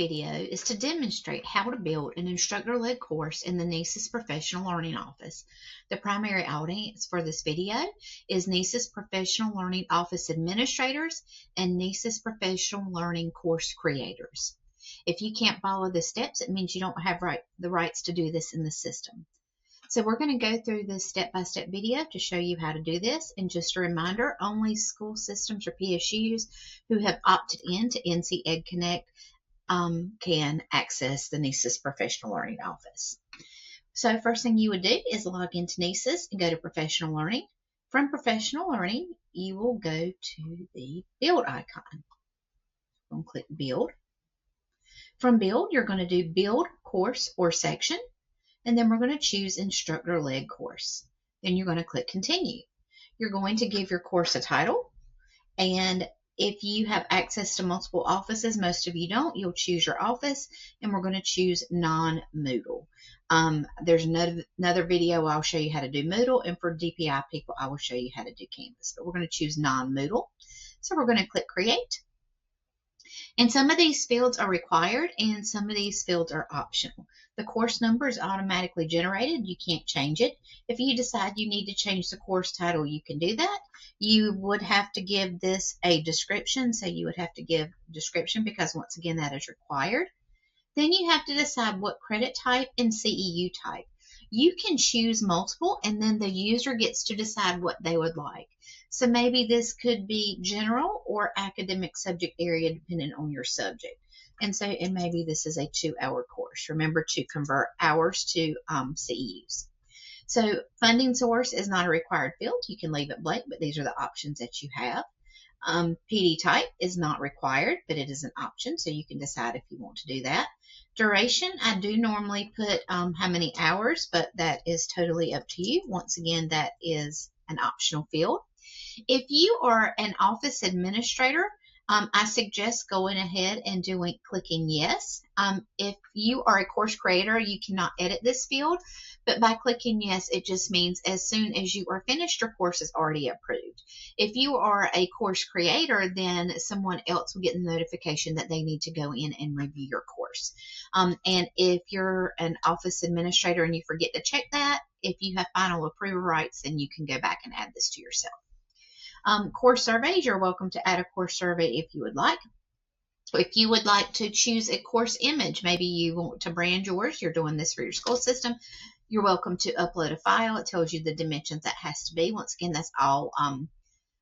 video is to demonstrate how to build an instructor-led course in the NCEES Professional Learning Office. The primary audience for this video is NCEES Professional Learning Office administrators and NCEES Professional Learning course creators. If you can't follow the steps, it means you don't have the rights to do this in the system. So we're going to go through this step-by-step video to show you how to do this. And just a reminder, only school systems or PSUs who have opted in to NCEES Connect can access the NCEES Professional Learning Office. So first thing you would do is log into NCEES and go to Professional Learning. From Professional Learning, you will go to the Build icon. I'm going to click Build. From Build, you're going to do Build Course or Section. And then we're going to choose Instructor-Led Course. Then you're going to click Continue. You're going to give your course a title. And if you have access to multiple offices, most of you don't, you'll choose your office. And we're going to choose non-Moodle. There's another video I'll show you how to do Moodle. And for DPI people, I will show you how to do Canvas. But we're going to choose non-Moodle. So we're going to click Create. And some of these fields are required and some of these fields are optional. The course number is automatically generated. You can't change it. If you decide you need to change the course title, you can do that. You would have to give this a description. So you would have to give description because once again, that is required. Then you have to decide what credit type and CEU type. You can choose multiple and then the user gets to decide what they would like. So maybe this could be general or academic subject area depending on your subject. And maybe this is a 2-hour course. Remember to convert hours to CEUs. So funding source is not a required field. You can leave it blank, but these are the options that you have. PD type is not required, but it is an option. So you can decide if you want to do that. Duration, I do normally put how many hours, but that is totally up to you. Once again, that is an optional field. If you are an office administrator, I suggest going ahead and clicking yes. If you are a course creator, you cannot edit this field, but by clicking yes, it just means as soon as you are finished, your course is already approved. If you are a course creator, then someone else will get the notification that they need to go in and review your course. And if you're an office administrator and you forget to check that, if you have final approval rights, then you can go back and add this to yourself. Course surveys, you're welcome to add a course survey if you would like. If you would like to choose a course image, maybe you want to brand yours, you're doing this for your school system, you're welcome to upload a file. It tells you the dimensions that has to be. Once again, that's all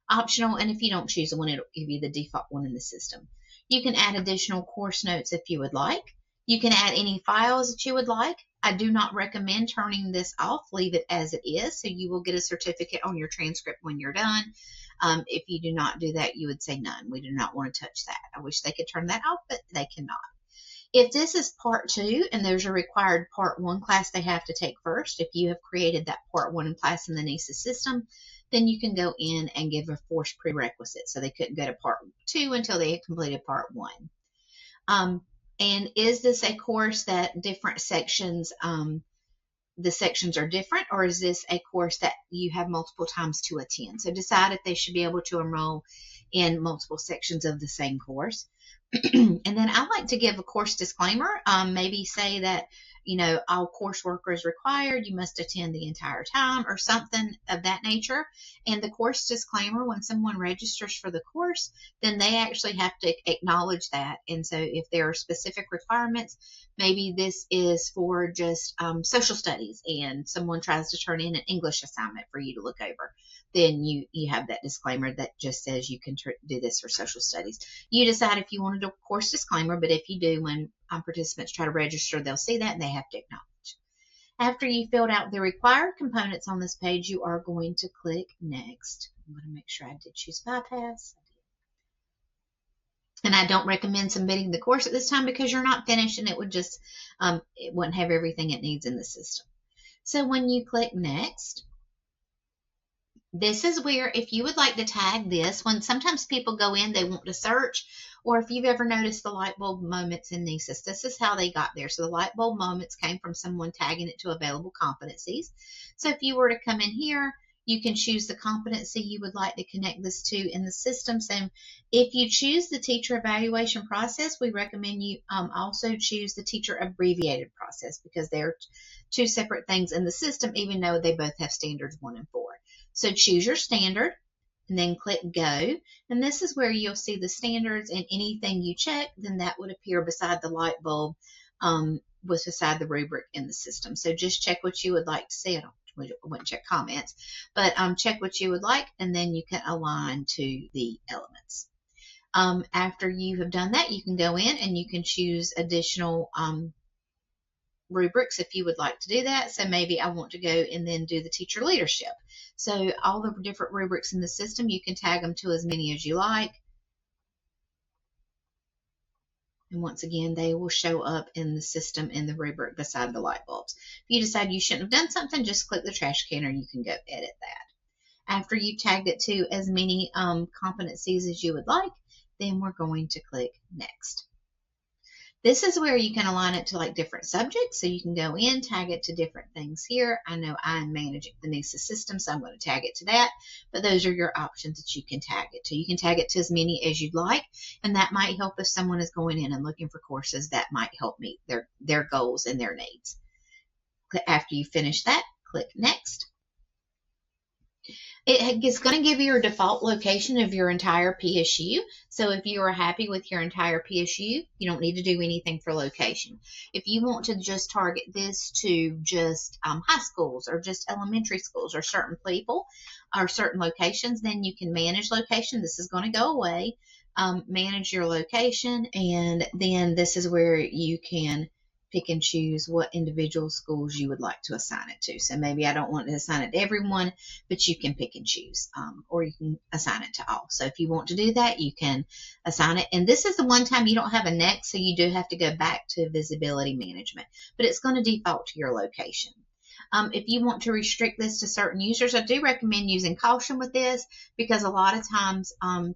optional, and if you don't choose one, it'll give you the default one in the system. You can add additional course notes if you would like. You can add any files that you would like. I do not recommend turning this off. Leave it as it is, so you will get a certificate on your transcript when you're done. If you do not do that, you would say none. We do not want to touch that. I wish they could turn that off, but they cannot. If this is part 2 and there's a required part 1 class they have to take first, if you have created that part 1 class in the NCEES system, then you can go in and give a forced prerequisite. So they couldn't go to part 2 until they had completed part 1. And is this a course that different sections, the sections are different, or is this a course that you have multiple times to attend? So decide if they should be able to enroll in multiple sections of the same course. And then I like to give a course disclaimer, maybe say that, you know, all coursework is required, you must attend the entire time or something of that nature. And the course disclaimer, when someone registers for the course, then they actually have to acknowledge that. And so if there are specific requirements, maybe this is for just social studies and someone tries to turn in an English assignment for you to look over, then you have that disclaimer that just says you can do this for social studies. You decide if you want to do a course disclaimer, but if you do, when participants try to register, they'll see that and they have to acknowledge. After you filled out the required components on this page, you are going to click Next. I'm going to make sure I did choose Bypass. And I don't recommend submitting the course at this time because you're not finished and it would just, it wouldn't have everything it needs in the system. So when you click Next, this is where if you would like to tag this, when sometimes people go in, they want to search, or if you've ever noticed the light bulb moments in NCEES, this is how they got there. So the light bulb moments came from someone tagging it to available competencies. So if you were to come in here, You can choose the competency you would like to connect this to in the system. So if you choose the teacher evaluation process, we recommend you also choose the teacher abbreviated process, because they're two separate things in the system, even though they both have standards 1 and 4. So choose your standard and then click go. And this is where you'll see the standards, and anything you check, then that would appear beside the light bulb beside the rubric in the system. So just check what you would like to see. I wouldn't check comments, but check what you would like, and then you can align to the elements. After you have done that, you can go in and you can choose additional rubrics if you would like to do that. So maybe I want to go and then do the teacher leadership. So all the different rubrics in the system, you can tag them to as many as you like. And once again, they will show up in the system in the rubric beside the light bulbs. If you decide you shouldn't have done something, just click the trash can, or you can go edit that. After you've tagged it to as many competencies as you would like, then we're going to click next. This is where you can align it to like different subjects. So you can go in, tag it to different things here. I know I'm managing the NCEES system, so I'm going to tag it to that. But those are your options that you can tag it to. You can tag it to as many as you'd like, and that might help if someone is going in and looking for courses that might help meet their goals and their needs. After you finish that, click next. It's going to give you your default location of your entire PSU. So if you are happy with your entire PSU, you don't need to do anything for location. If you want to just target this to just high schools or just elementary schools or certain people or certain locations, then you can manage location. This is going to go away. Manage your location, and then this is where you can pick and choose what individual schools you would like to assign it to. So maybe I don't want to assign it to everyone, but you can pick and choose, or you can assign it to all. So if you want to do that, you can assign it. And this is the one time you don't have a next, so you do have to go back to visibility management, but it's going to default to your location. If you want to restrict this to certain users, I do recommend using caution with this, because a lot of times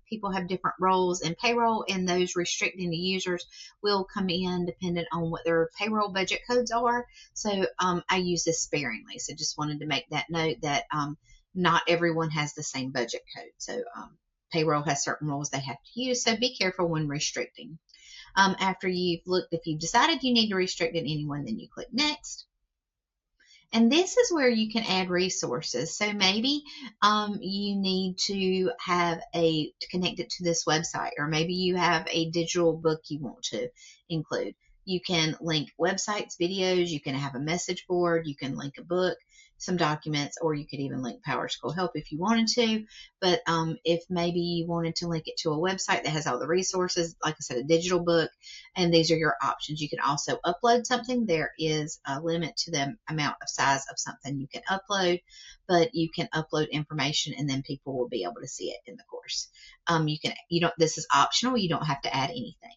people have different roles in payroll, and those restricting the users will come in dependent on what their payroll budget codes are. So I use this sparingly. So just wanted to make that note that not everyone has the same budget code. So payroll has certain rules they have to use. So be careful when restricting. After you've looked, if you've decided you need to restrict it anyone, then you click next. And this is where you can add resources. So maybe you need to have to connect it to this website, or maybe you have a digital book you want to include. You can link websites, videos, you can have a message board, you can link a book, some documents, or you could even link PowerSchool Help if you wanted to. But if maybe you wanted to link it to a website that has all the resources, like I said, a digital book, and these are your options. You can also upload something. There is a limit to the amount of size of something you can upload, but you can upload information and then people will be able to see it in the course. This is optional. You don't have to add anything.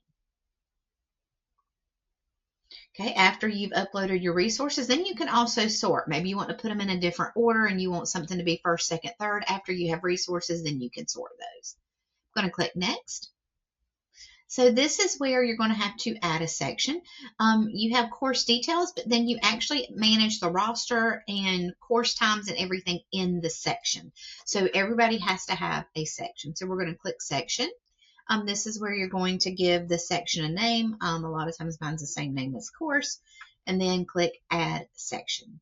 Okay, after you've uploaded your resources, then you can also sort. Maybe you want to put them in a different order and you want something to be first, second, third. After you have resources, then you can sort those. I'm going to click next. So this is where you're going to have to add a section. You have course details, but then you actually manage the roster and course times and everything in the section. So everybody has to have a section. So we're going to click section. This is where you're going to give the section a name. A lot of times mine's the same name as course, and then click add section.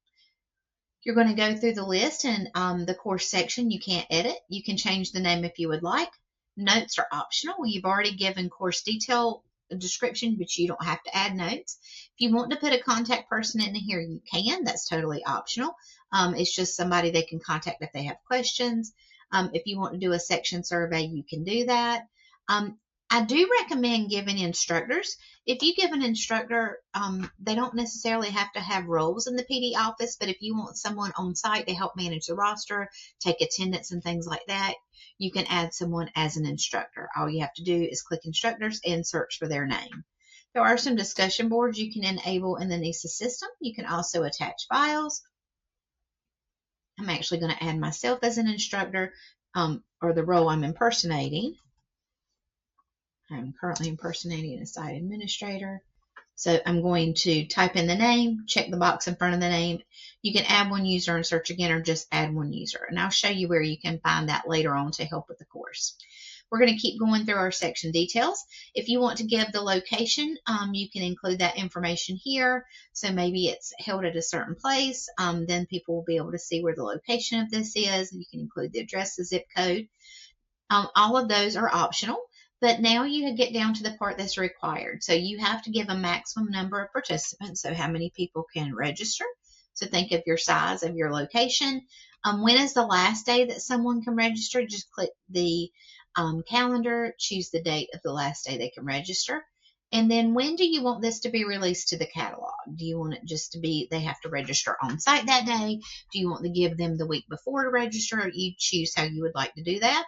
You're going to go through the list, and the course section you can't edit. You can change the name if you would like. Notes are optional. You've already given course detail description, but you don't have to add notes. If you want to put a contact person in here, you can. That's totally optional. It's just somebody they can contact if they have questions. If you want to do a section survey, you can do that. I do recommend giving instructors. If you give an instructor, they don't necessarily have to have roles in the PD office, but if you want someone on site to help manage the roster, take attendance and things like that, you can add someone as an instructor. All you have to do is click instructors and search for their name. There are some discussion boards you can enable in the NCEES system. You can also attach files. I'm actually going to add myself as an instructor, or the role I'm impersonating. I'm currently impersonating a site administrator. So I'm going to type in the name, check the box in front of the name. You can add one user and search again, or just add one user. And I'll show you where you can find that later on to help with the course. We're going to keep going through our section details. If you want to give the location, you can include that information here. So maybe it's held at a certain place. Then people will be able to see where the location of this is. You can include the address, the zip code. All of those are optional. But now you get down to the part that's required. So you have to give a maximum number of participants, so how many people can register. So think of your size of your location. When is the last day that someone can register? Just click the calendar, choose the date of the last day they can register. And then when do you want this to be released to the catalog? Do you want it just to be they have to register on site that day? Do you want to give them the week before to register? Or you choose how you would like to do that.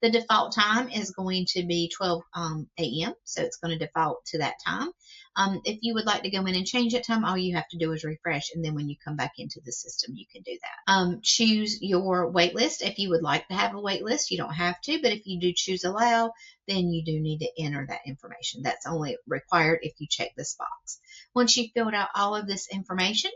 The default time is going to be 12 a.m., so it's going to default to that time. If you would like to go in and change that time, all you have to do is refresh, and then when you come back into the system, you can do that. Choose your wait list. If you would like to have a wait list, you don't have to, but if you do choose allow, then you do need to enter that information. That's only required if you check this box. Once you've filled out all of this information,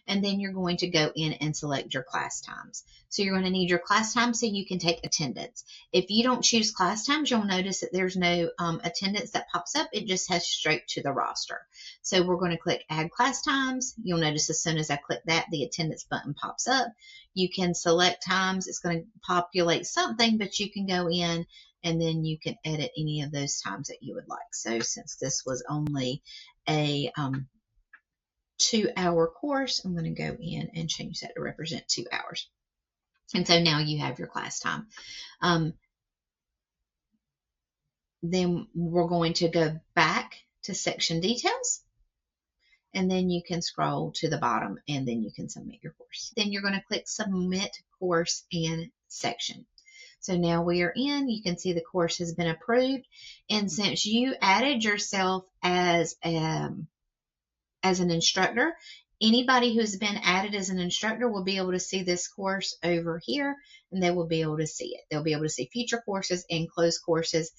and then you're going to go in and select your class times. So you're going to need your class times so you can take attendance. If you don't choose class times, you'll notice that there's no attendance that pops up. It just has straight to the roster. So we're going to click add class times. You'll notice as soon as I click that, the attendance button pops up. You can select times. It's going to populate something, but you can go in and then you can edit any of those times that you would like. So since this was only a 2-hour course, I'm going to go in and change that to represent 2 hours. And so now you have your class time. Then we're going to go back to section details, and then you can scroll to the bottom and then you can submit your course. Then you're going to click submit course and section. So now we are in, you can see the course has been approved. And since you added yourself as an instructor, anybody who's been added as an instructor will be able to see this course over here, and they will be able to see it. They'll be able to see future courses and closed courses.